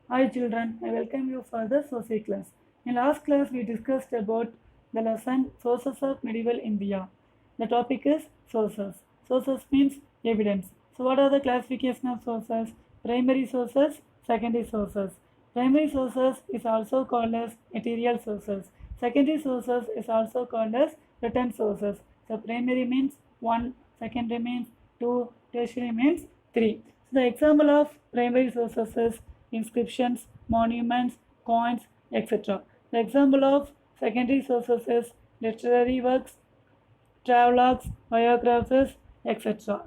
Hi children, I welcome you for the Society class. In last class we discussed about the lesson Sources of Medieval India. The topic is sources. Sources means evidence. So what are the classification of sources? Primary sources, secondary sources. Primary sources is also called as material sources. Secondary sources is also called as written sources. So primary means 1, secondary means 2, tertiary means 3. So the example of primary sources is inscriptions, monuments, coins, etc. The example of secondary sources is literary works, travelogues, biographies, etc.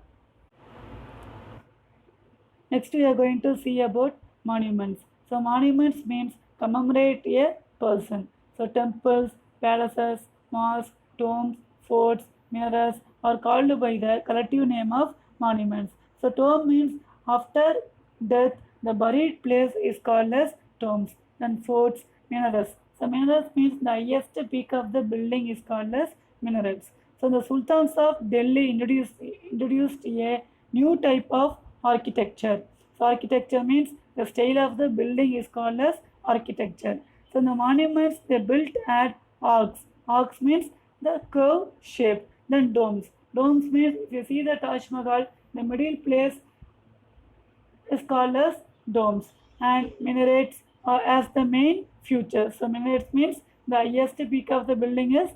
Next, we are going to see about monuments. So, monuments means commemorate a person. So, temples, palaces, mosques, tombs, forts, minarets are called by the collective name of monuments. So, tomb means after death, the buried place is called as tombs. Then forts, minarets. So, minarets means the highest peak of the building is called as minarets. So, the sultans of Delhi introduced a new type of architecture. So architecture means the style of the building is called as architecture. So the monuments they built at arcs. Arcs means the curve shape. Then domes. Domes means if you see the Taj Mahal, the middle place is called as domes, and minarets are as the main feature. So minarets means the highest peak of the building is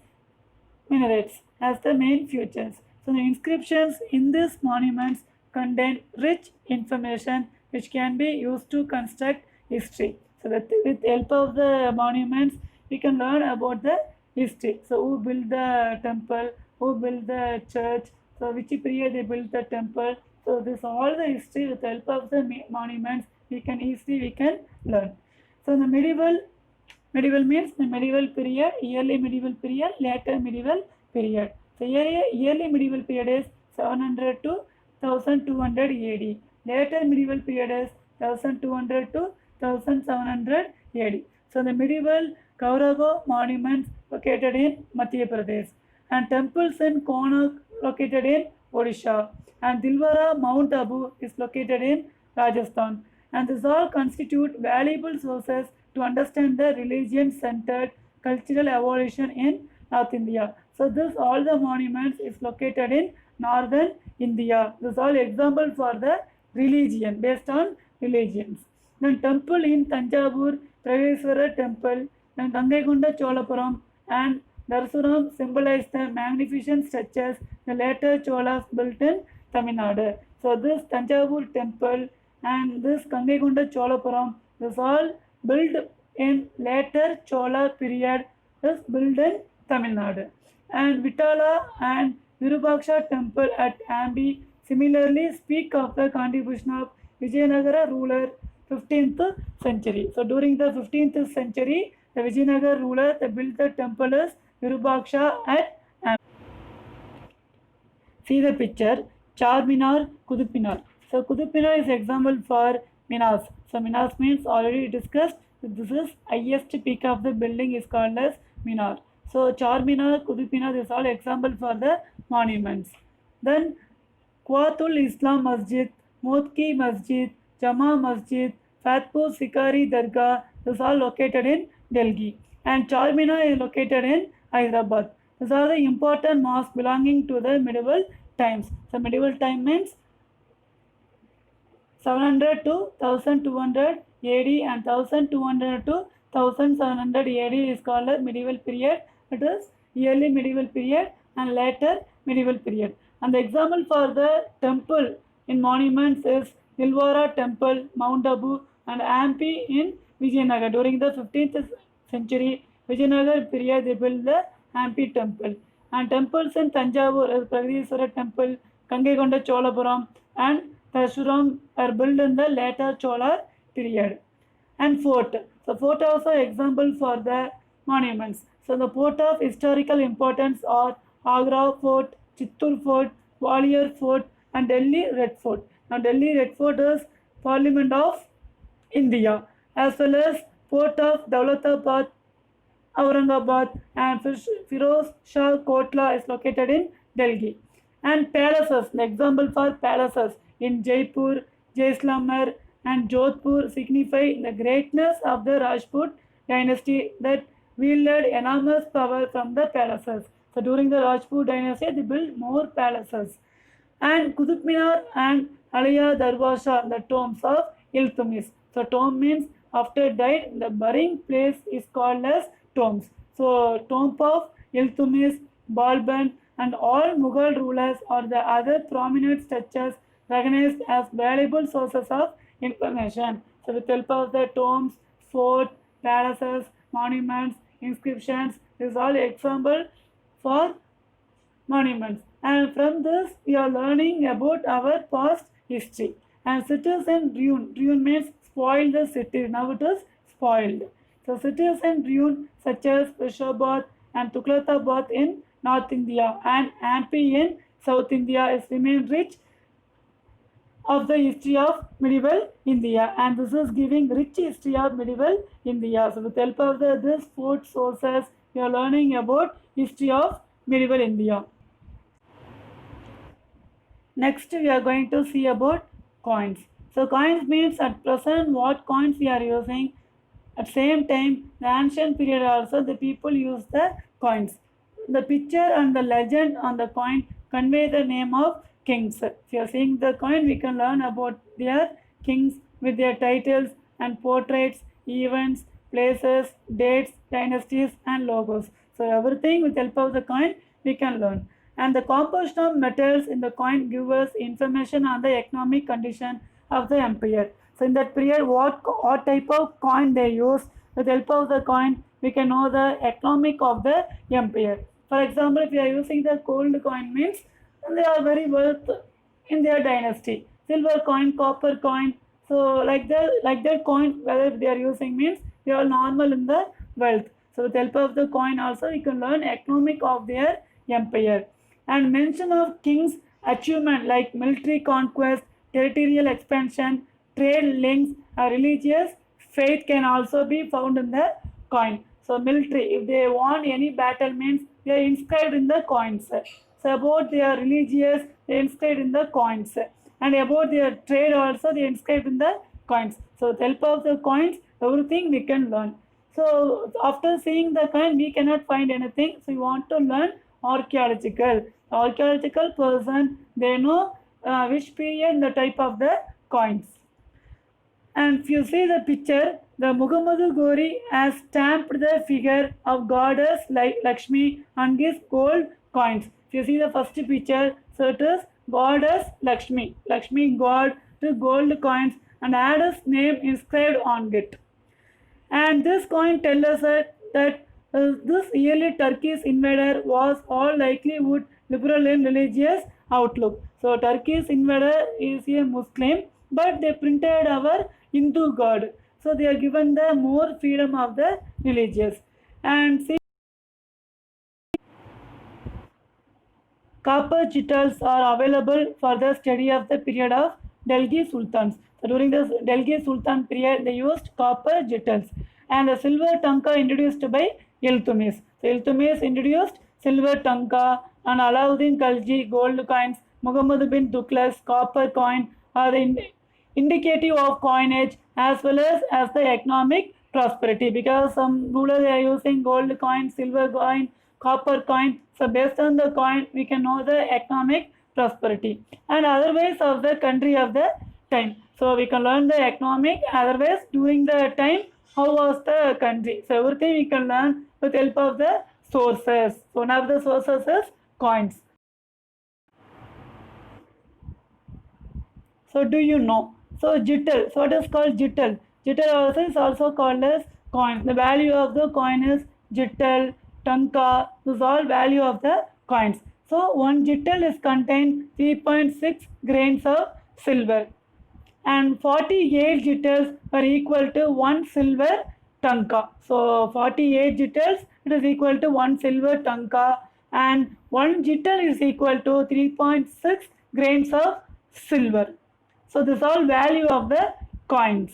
minarets as the main features. So the inscriptions in these monuments contain rich information which can be used to construct history. So that with the help of the monuments we can learn about the history. So who built the temple, who built the church, so which period they built the temple. So this all the history with the help of the monuments we can learn. So the medieval means the medieval period, early medieval period, later medieval period. So early medieval period is 700 to 1200 AD. Later medieval period is 1200 to 1700 AD. So the medieval Kaurava monuments located in Madhya Pradesh and temples in Konark located in Odisha and Dilwara Mount Abu is located in Rajasthan, and these all constitute valuable sources to understand the religion-centered cultural evolution in North India. So this all the monuments is located in northern India. This all example for the religion based on religions. Then temple in Tanjavur, Praveswara temple, then Gangaikonda Cholapuram and Darsuram symbolize the magnificent structures the later Cholas built in Tamil Nadu. So this Tanjavur temple and this Gangaikonda Cholapuram is all built in later Chola period is built in Tamil Nadu. And Vitala and Virupaksha temple at Ambi similarly speak of the contribution of Vijayanagara ruler 15th century. So during the 15th century, the Vijayanagara ruler they built the temple as Virupaksha at Ambi. See the picture, Charminar, Kuduppinar. So Kuduppinar is example for Minas. So Minas means already discussed. This is highest peak of the building is called as Minar. So Charminar, Kuduppinar is all example for the monuments. Then Quatul Islam Masjid, Motki Masjid, Jama Masjid, Fatpur Sikari Dargah is all located in Delhi. And Charminar is located in Hyderabad. These are the important mosques belonging to the medieval times. So medieval time means 700 to 1200 AD and 1200 to 1700 AD is called a medieval period. It is early medieval period and later medieval period. And the example for the temple in monuments is Dilwara temple, Mount Abu and Ampi in Vijayanagar. During the 15th century Vijayanagar period they built the Ampi temple. And temples in Tanjavur, Pragadiswara temple, Gangaikonda Cholapuram and Tarsuram are built in the later Chola period. And fort. So fort also example for the monuments. So the fort of historical importance are Agra Fort, Chittur Fort, Gwalior Fort and Delhi Red Fort. Now Delhi Red Fort is Parliament of India as well as Fort of Daulatabad, Aurangabad and Firoz Shah Kotla is located in Delhi. And palaces, the example for palaces in Jaipur, Jaisalmer, and Jodhpur signify the greatness of the Rajput dynasty that wielded enormous power from the palaces. So during the Rajput dynasty, they built more palaces. And Qutub Minar and Alaya Darwaza, the tombs of Iltutmish. So tomb means after died, the burying place is called as tombs. So tomb of Iltutmish, Balban, and all Mughal rulers or the other prominent structures recognized as valuable sources of information. So with help of the tombs, forts, palaces, monuments, inscriptions, this is all example for monuments. And from this, we are learning about our past history. And cities in ruin. Ruin means spoil the city. Now it is spoiled. So cities in ruin such as Peshawar and Tughlaqabad in North India and Hampi in South India is remain rich of the history of medieval India, and this is giving rich history of medieval India. So with help of this four sources, we are learning about history of medieval India. Next, we are going to see about coins. So coins means at present what coins we are using. At same time, the ancient period also the people use the coins. The picture and the legend on the coin convey the name of kings. If you are seeing the coin, we can learn about their kings with their titles and portraits, events, places, dates, dynasties, and logos. So everything with help of the coin we can learn. And the composition of metals in the coin give us information on the economic condition of the empire. So in that period, what type of coin they use, with the help of the coin, we can know the economic of the empire. For example, if you are using the gold coin means they are very worth in their dynasty. Silver coin, copper coin. So like that coin, whether they are using means they are normal in the wealth. So with the help of the coin also, you can learn economic of their empire. And mention of kings' achievement like military conquest, territorial expansion, trade links, religious faith can also be found in the coin. So military, if they won any battle means they are inscribed in the coins. So about their religious, they inscribed in the coins. And about their trade also, they inscribed in the coins. So with the help of the coins, everything we can learn. So after seeing the coin, we cannot find anything. So we want to learn archaeological. Archaeological person, they know which period the type of the coins. And if you see the picture, the Muhammadu Gori has stamped the figure of goddess like Lakshmi on his gold coins. If you see the first picture, so it is goddess Lakshmi, Lakshmi god to gold coins and had his name inscribed on it. And this coin tells us that this early Turkish invader was all likelihood liberal in religious outlook. So Turkish invader is a Muslim, but they printed our Hindu god. So they are given the more freedom of the religious. And see, copper jewels are available for the study of the period of Delhi Sultans. So during the Delhi Sultan period, they used copper jewels. And the silver tanka introduced by Iltutmish. So Iltutmish introduced silver tanka, and Alauddin Khalji gold coins, Muhammad bin Tughlaq's copper coin are the indicative of coinage as well as the economic prosperity, because some rulers are using gold coin, silver coin, copper coin. So based on the coin, we can know the economic prosperity and otherwise of the country of the time. So we can learn the economic, otherwise during the time how was the country. So everything we can learn with help of the sources. So one of the sources is coins. So do you know? So jittel. So what is called jittel? Jittel also is also called as coin. The value of the coin is jittel, tanka. This is all value of the coins. So one jittel is contained 3.6 grains of silver, and 48 jittels are equal to 1 silver tanka. So 48 jittels, it is equal to 1 silver tanka, and 1 jittel is equal to 3.6 grains of silver. So this is all value of the coins.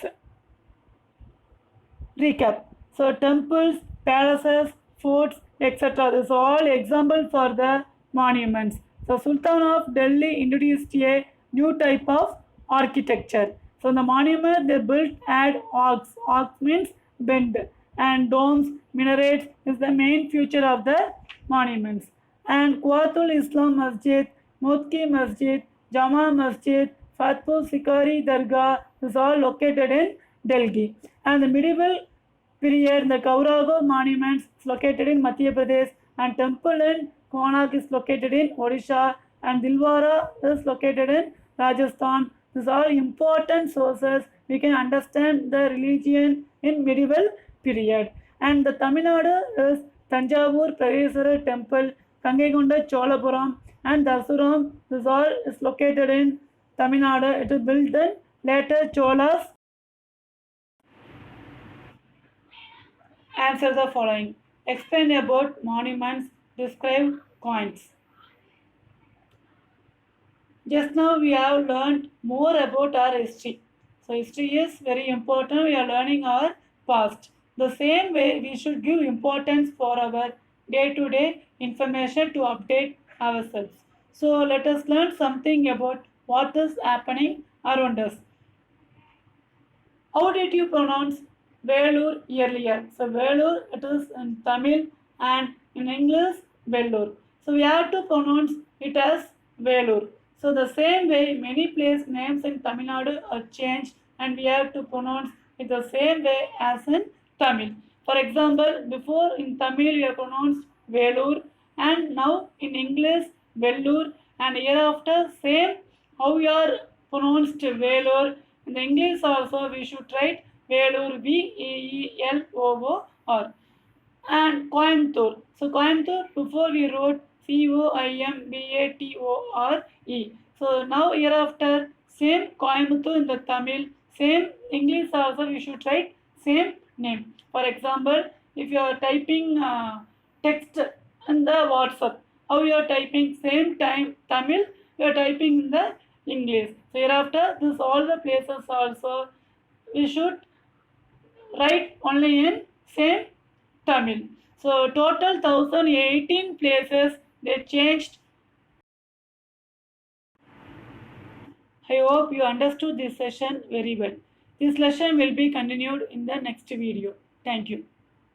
Recap. So temples, palaces, forts, etc. This is all example for the monuments. So Sultan of Delhi introduced a new type of architecture. So the monument they built had arcs. Arcs means bend, and domes, minarets is the main feature of the monuments. And Quatul Islam Masjid, Mutki Masjid, Jama Masjid, Fatpur Sikari Dargah is all located in Delhi. And the medieval period, the Kaurago monuments is located in Madhya Pradesh, and temple in Konark is located in Odisha, and Dilwara is located in Rajasthan. These are important sources. We can understand the religion in medieval period. And the Tamil Nadu is Tanjavur Prageswara Temple, Kangegonda Cholapuram, and Dasuram. This all is located in Tamil Nadu. It is built in later Cholas. Answer the following. Explain about monuments. Describe coins. Just now we have learned more about our history. So history is very important. We are learning our past. The same way we should give importance for our day-to-day information to update ourselves. So let us learn something about what is happening around us. How did you pronounce Velur earlier? So Velur it is in Tamil and in English Vellur. So we have to pronounce it as Velur. So the same way many place names in Tamil Nadu are changed and we have to pronounce it the same way as in Tamil. For example, before in Tamil we have pronounced Velur and now in English Vellur, and hereafter same how we are pronounced Velur. In the English also we should write Velur, Veelor. And Coimbatore. So Coimbatore before we wrote Coimbatore. So now hereafter same Coimbatore in the Tamil, same English also we should write same name. For example, if you are typing text in the WhatsApp, how you are typing same time Tamil, you are typing in the English. So hereafter this all the places also we should write only in same Tamil. So total 1018 places they changed. I hope you understood this session very well. This lesson will be continued in the next video. Thank you.